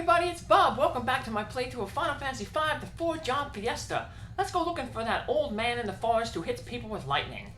everybody, it's Bob. Welcome back to my playthrough of Final Fantasy V, the Four Job Fiesta. Let's go looking for that old man in the forest who hits people with lightning.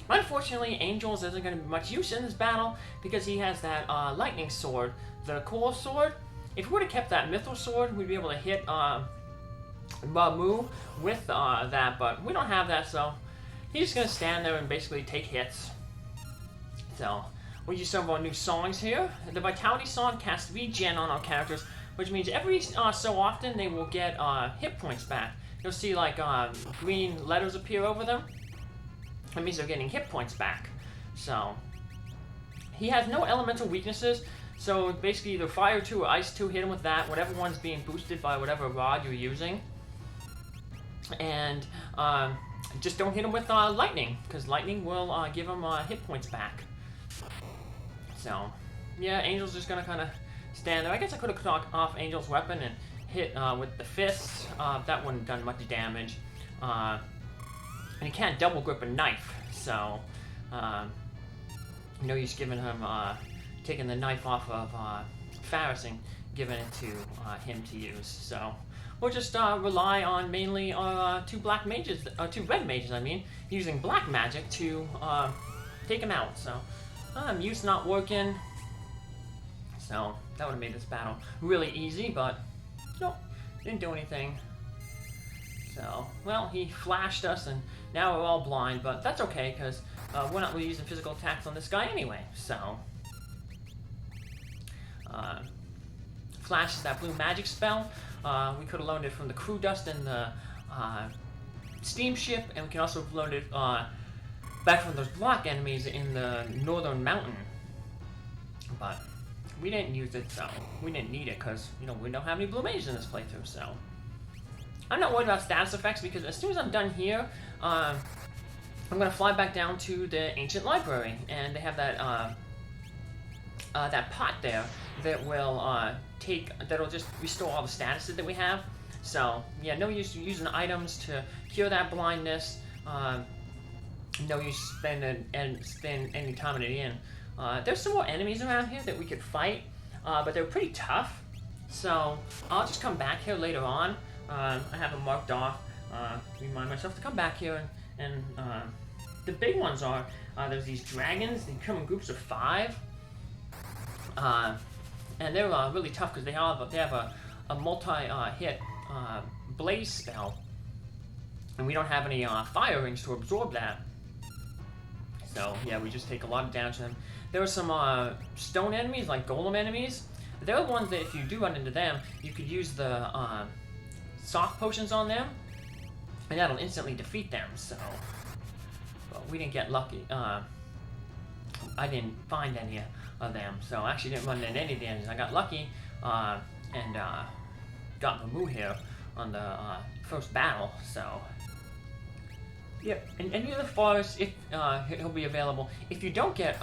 Unfortunately, Angels isn't going to be much use in this battle because he has that lightning sword, the cool sword. If we would have kept that mithril sword, we'd be able to hit Bamu with that, but we don't have that, so he's just going to stand there and basically take hits. So we'll use some of our new songs here. The Vitality song casts regen on our characters, which means every so often they will get hit points back. You'll see like green letters appear over them. That means they're getting hit points back. So he has no elemental weaknesses, so basically either Fire 2 or Ice 2, hit him with that, whatever one's being boosted by whatever rod you're using. And just don't hit him with Lightning, because Lightning will give him hit points back. So, yeah, Angel's just gonna kind of stand there. I guess I could have cut off Angel's weapon and hit with the fists. That wouldn't have done much damage. And he can't double grip a knife, so no use giving him taking the knife off of Faris and giving it to him to use. So we'll just rely on mainly two red mages, I mean, using black magic to take him out. So Mute's not working, so that would have made this battle really easy, but nope, didn't do anything. So, well, he flashed us, and now we're all blind, but that's okay, because we're not really using physical attacks on this guy anyway, so. Flash is that blue magic spell. We could have learned it from the crew dust in the steamship, and we can also have learned it back from those block enemies in the northern mountain. But we didn't use it, so we didn't need it, because, you know, we don't have any blue mages in this playthrough, so. I'm not worried about status effects, because as soon as I'm done here, I'm going to fly back down to the ancient library, and they have that that pot there that will that'll just restore all the statuses that we have. So yeah, no use using items to cure that blindness. No use spend any time in it. There's some more enemies around here that we could fight, but they're pretty tough. So I'll just come back here later on. I have them marked off. Remind myself to come back here, and the big ones are there's these dragons. They come in groups of 5, and they're really tough because they have a multi-hit blaze spell, and we don't have any fire rings to absorb that. So yeah, we just take a lot of damage to them. There are some stone enemies, like golem enemies. They're the ones that if you do run into them, you could use the soft potions on them, and that'll instantly defeat them. So, but we didn't get lucky. I didn't find any of them, so I actually didn't run into any damage. I got lucky and got Mamu here on the first battle. So, yep. And any of the forests, he'll be available. If you don't get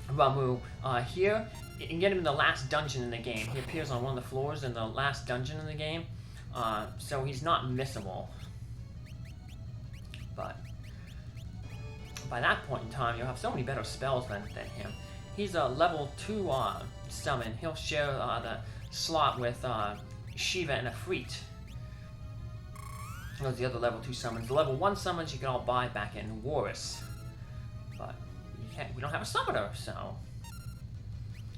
Ramu here, you can get him in the last dungeon in the game. He appears on one of the floors in the last dungeon in the game, so he's not missable. But by that point in time, you'll have so many better spells than him. He's a level 2 summon. He'll share the slot with Shiva and Afrit. Those are the other level 2 summons. The level 1 summons you can all buy back in Warris. But we don't have a summoner, so.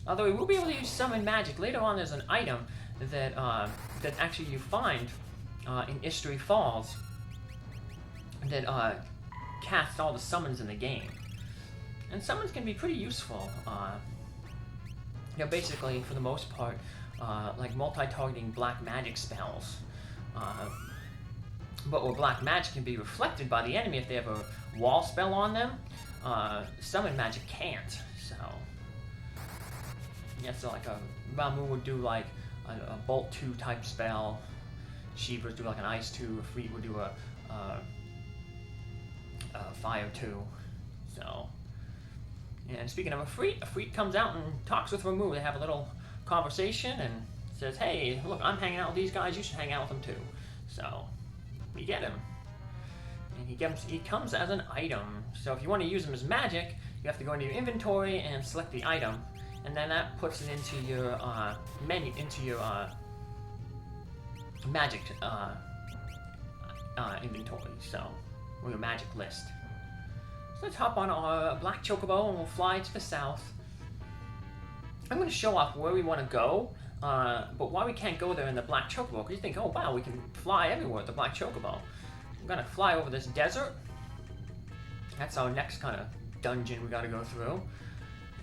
Although we will be able to use summon magic. Later on there's an item that that actually you find in Istri Falls that casts all the summons in the game. And summons can be pretty useful. You know, basically, for the most part, like multi-targeting black magic spells. But where black magic can be reflected by the enemy if they have a wall spell on them, summon magic can't. So yeah, so like a Ramu would do like a Bolt 2 type spell. Shiva would do like an Ice 2. Afrit would do a Fire 2. So, and speaking of Afrit comes out and talks with Ramu. They have a little conversation and says, "Hey, look, I'm hanging out with these guys. You should hang out with them too." So we get him, and he comes as an item. So if you want to use him as magic, you have to go into your inventory and select the item. and then that puts it into your menu, into your magic inventory, so, or your magic list. So let's hop on our black chocobo and we'll fly to the south. I'm going to show off where we want to go, but why we can't go there in the black chocobo, because you think, oh wow, we can fly everywhere with the black chocobo. I'm going to fly over this desert. That's our next kind of dungeon we got to go through,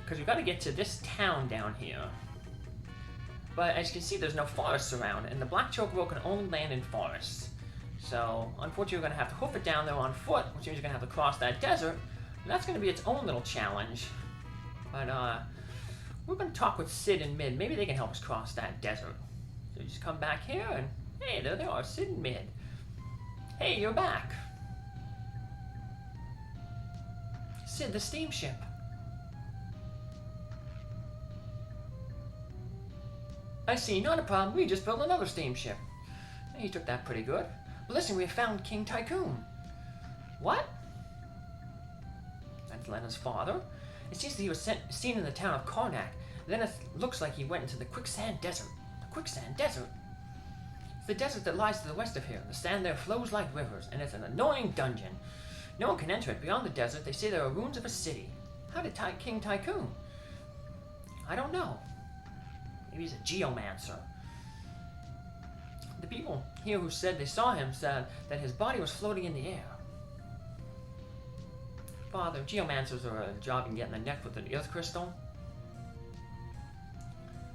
because we got to get to this town down here. But as you can see, there's no forests around, and the black chocobo can only land in forests. So, unfortunately, we're going to have to hoof it down there on foot, which means you're going to have to cross that desert. And that's going to be its own little challenge. But, we're going to talk with Cid and Mid. Maybe they can help us cross that desert. So you just come back here, and hey, there they are, Cid and Mid. Hey, you're back. Cid, the steamship. I see, not a problem. We just built another steamship. He took that pretty good. But listen, we have found King Tycoon. What? That's Lenna's father. It seems that he was seen in the town of Karnak. Then it looks like he went into the quicksand desert. The quicksand desert? It's the desert that lies to the west of here. The sand there flows like rivers, and it's an annoying dungeon. No one can enter it. Beyond the desert, they say there are ruins of a city. How did King Tycoon? I don't know. Maybe he's a geomancer. The people here who said they saw him said that his body was floating in the air. Father, geomancers are a job you can get in the neck with an earth crystal.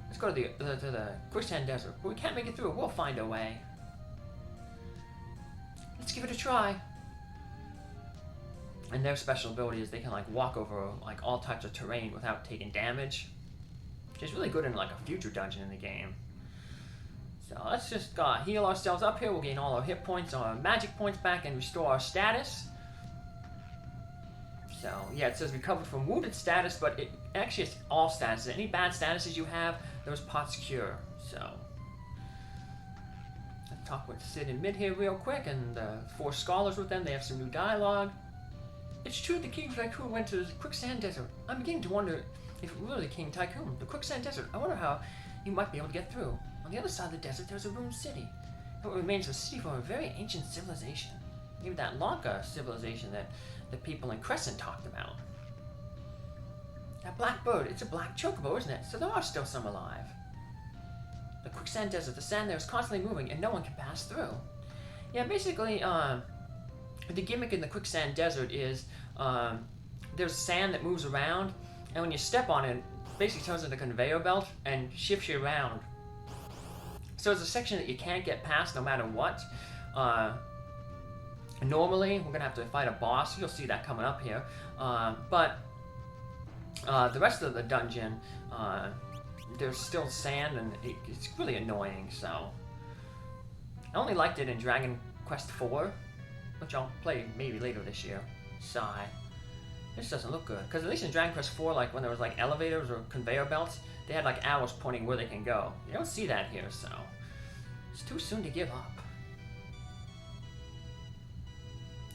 Let's go to the quicksand desert. But we can't make it through. We'll find a way. Let's give it a try. And their special ability is they can like walk over like all types of terrain without taking damage, which is really good in like a future dungeon in the game. So let's just heal ourselves up here. We'll gain all our hit points, our magic points back, and restore our status. So yeah, it says recovered from wounded status, but it actually it's all statuses. Any bad statuses you have, those pots cure. So let's talk with Cid and Mid here real quick, and the 4 scholars with them. They have some new dialogue. It's true the King Tycoon went to the quicksand desert. I'm beginning to wonder if it really King Tycoon, the quicksand desert. I wonder how he might be able to get through. On the other side of the desert, there's a ruined city. It remains a city from a very ancient civilization. Maybe that Lanka civilization that the people in Crescent talked about. That black bird, it's a black chocobo, isn't it? So there are still some alive. The quicksand desert, the sand there is constantly moving and no one can pass through. Yeah, basically, the gimmick in the quicksand desert is there's sand that moves around, and when you step on it, it basically turns into a conveyor belt and shifts you around. So it's a section that you can't get past no matter what. Normally, we're going to have to fight a boss. You'll see that coming up here. But the rest of the dungeon, there's still sand, and it's really annoying. So I only liked it in Dragon Quest IV, which I'll play maybe later this year. Sigh. This doesn't look good. Because at least in Dragon Quest IV, like when there was like elevators or conveyor belts, they had like arrows pointing where they can go. You don't see that here, so it's too soon to give up.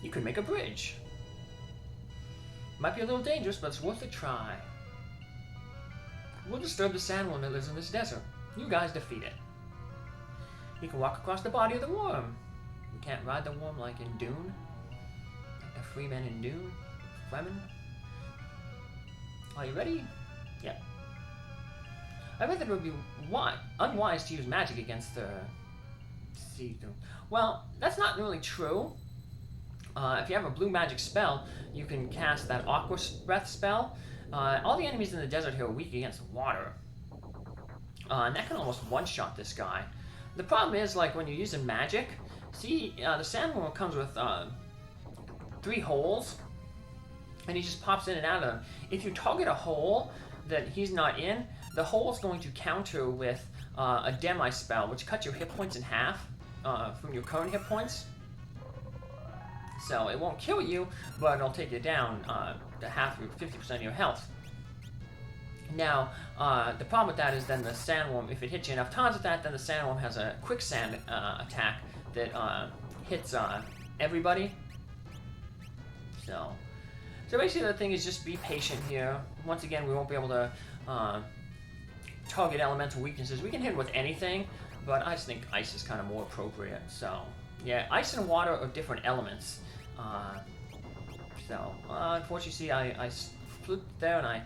You could make a bridge. Might be a little dangerous, but it's worth a try. We'll disturb the sandworm that lives in this desert. You guys defeat it. You can walk across the body of the worm. You can't ride the worm like in Dune. Like the free men in Dune. Fremen. Are you ready? Yeah. I read that it would be unwise to use magic against the Cid. Well, that's not really true. If you have a blue magic spell, you can cast that Aqua Breath spell. All the enemies in the desert here are weak against water. And that can almost one-shot this guy. The problem is, like, when you're using magic, see, the sandworm comes with 3 holes, and he just pops in and out of them. If you target a hole that he's not in, the hole is going to counter with a Demi spell, which cuts your hit points in half from your current hit points. So it won't kill you, but it'll take you down to half or 50% of your health. Now, the problem with that is then the sandworm, if it hits you enough times with that, then the sandworm has a quicksand attack that hits everybody. So basically the thing is just be patient here. Once again, we won't be able to target elemental weaknesses. We can hit with anything, but I just think ice is kind of more appropriate. So, yeah, ice and water are different elements. Unfortunately, see, I flew there, and I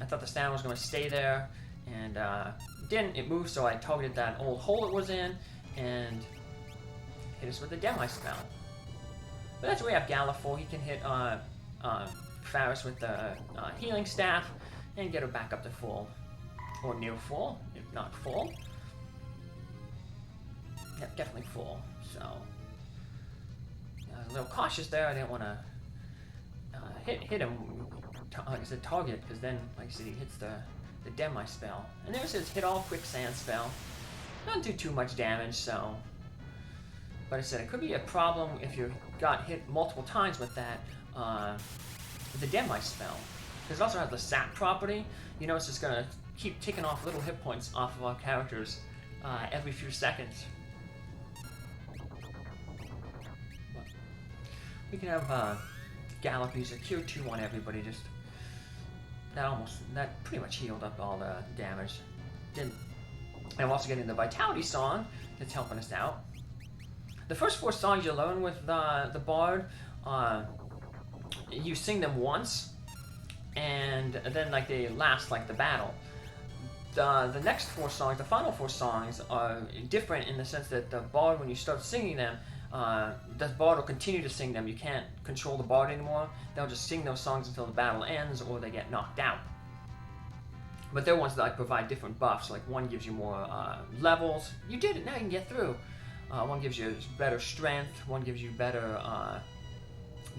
thought the stand was going to stay there, and didn't. It moved, so I targeted that old hole it was in, and hit us with the Demi spell. But that's what we have Galuf for. He can hit Faris with the healing staff, and get her back up to full, or near full, if not full. Yep, definitely full. So a little cautious there. I didn't want to hit him. Like I said, target, because then, like I said, he hits the Demi spell. And there's his hit all quicksand spell. Doesn't do too much damage, so. But I said it could be a problem if you got hit multiple times with that, with the Demi spell. Because it also has the sap property. You know, it's just gonna keep ticking off little hit points off of our characters every few seconds. But we can have Galuf use a Cure 2 on everybody. Just that pretty much healed up all the damage. And I'm also getting the Vitality song that's helping us out. The first 4 songs you learn with the Bard, you sing them once, and then like they last like the battle. The next 4 songs, the final 4 songs, are different in the sense that the Bard, when you start singing them, the Bard will continue to sing them. You can't control the Bard anymore. They'll just sing those songs until the battle ends, or they get knocked out. But they're ones that like provide different buffs. Like one gives you more levels. You did it, now you can get through. One gives you better strength. One gives you better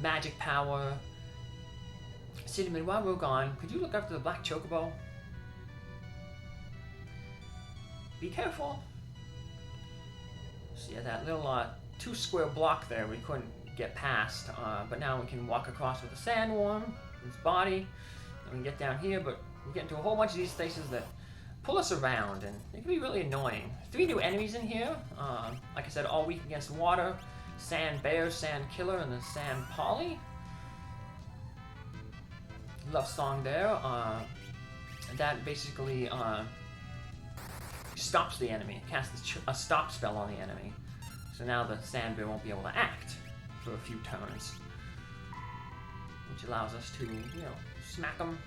magic power. Cid and Mid, while we're gone, could you look after the black chocobo? Be careful. So yeah, that little 2 square block there we couldn't get past, but now we can walk across with the sandworm, its body, and we can get down here, but we get into a whole bunch of these places that pull us around, and it can be really annoying. 3 new enemies in here, like I said, all weak against water, Sand Bear, Sand Killer, and the Sand Polly. Love song there. That basically stops the enemy, casts a stop spell on the enemy. So now the Sand Bear won't be able to act for a few turns, which allows us to, you know, smack him,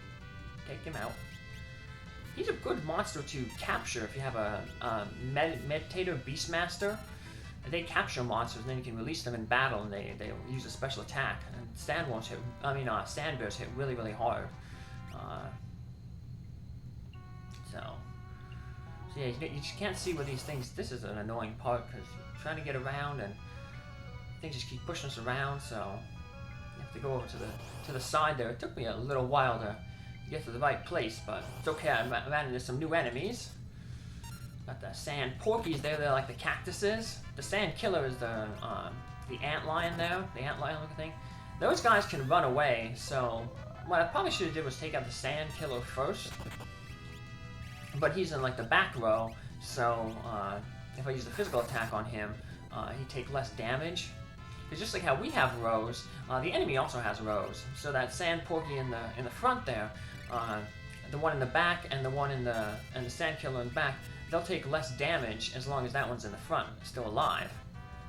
take him out. He's a good monster to capture if you have a Meditator Beastmaster. They capture monsters, and then you can release them in battle, and they use a special attack. And Sand Bears hit really, really hard. So yeah, you just can't see where these things. This is an annoying part because you're trying to get around, and things just keep pushing us around. So you have to go over to the side there. It took me a little while to get to the right place, but it's okay. I ran into some new enemies. Got the sand porkies there. They're like the cactuses. The sand killer is the antlion there, the antlion looking thing. Those guys can run away, so what I probably should have did was take out the sand killer first. But he's in like the back row, so if I use the physical attack on him, he'd take less damage. Because just like how we have rows, the enemy also has rows. So that sand porky in the front there, the one in the back and the one in the sand killer in the back, they'll take less damage as long as that one's in the front, still alive.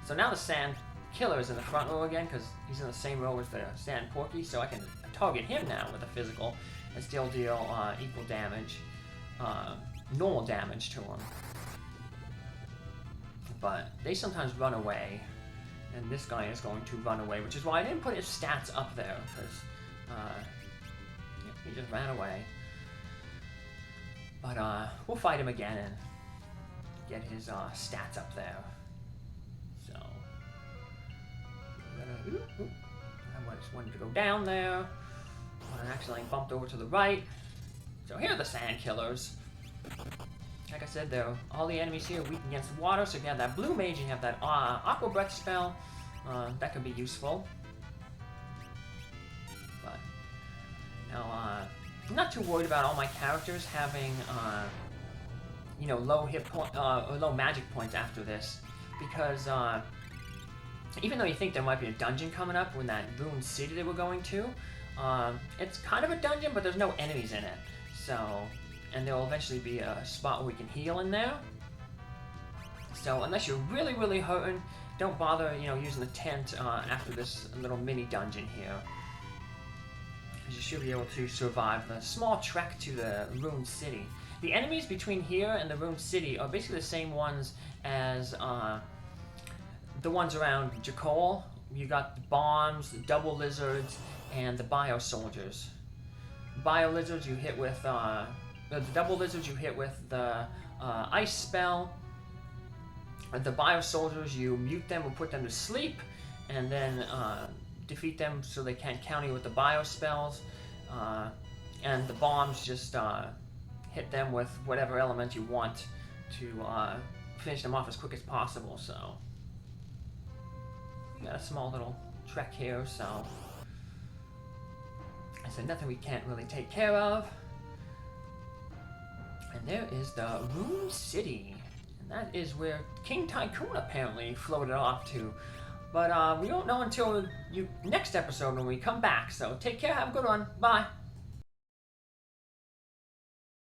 So now the sand killer is in the front row again because he's in the same row as the sand porky, so I can target him now with a physical and still deal equal damage, normal damage to him. But they sometimes run away, and this guy is going to run away, which is why I didn't put his stats up there, because he just ran away. But we'll fight him again and get his stats up there. So I just wanted to go down there. I accidentally bumped over to the right. So here are the sand killers. Like I said, all the enemies here are weak against water. So if you have that blue mage and you have that aqua breath spell, that could be useful. But now, I'm not too worried about all my characters having, low hit point or low magic points after this, because even though you think there might be a dungeon coming up when that ruined city that we're going to, it's kind of a dungeon, but there's no enemies in it. So and there will eventually be a spot where we can heal in there. So unless you're really, really hurting, don't bother, you know, using the tent after this little mini dungeon here. Because you should be able to survive the small trek to the ruined city. The enemies between here and the ruined city are basically the same ones as the ones around Jakol. You got the bombs, the double lizards, and the bio soldiers. Bio lizards you hit with the double lizards you hit with the ice spell. The bio soldiers, you mute them or put them to sleep, and then defeat them so they can't counter you with the bio spells. And the bombs just hit them with whatever element you want to finish them off as quick as possible. So got a small little trek here, so I said nothing we can't really take care of. And there is the ruined city. That is where King Tycoon apparently floated off to. But we don't know until next episode when we come back. So take care, have a good one, bye.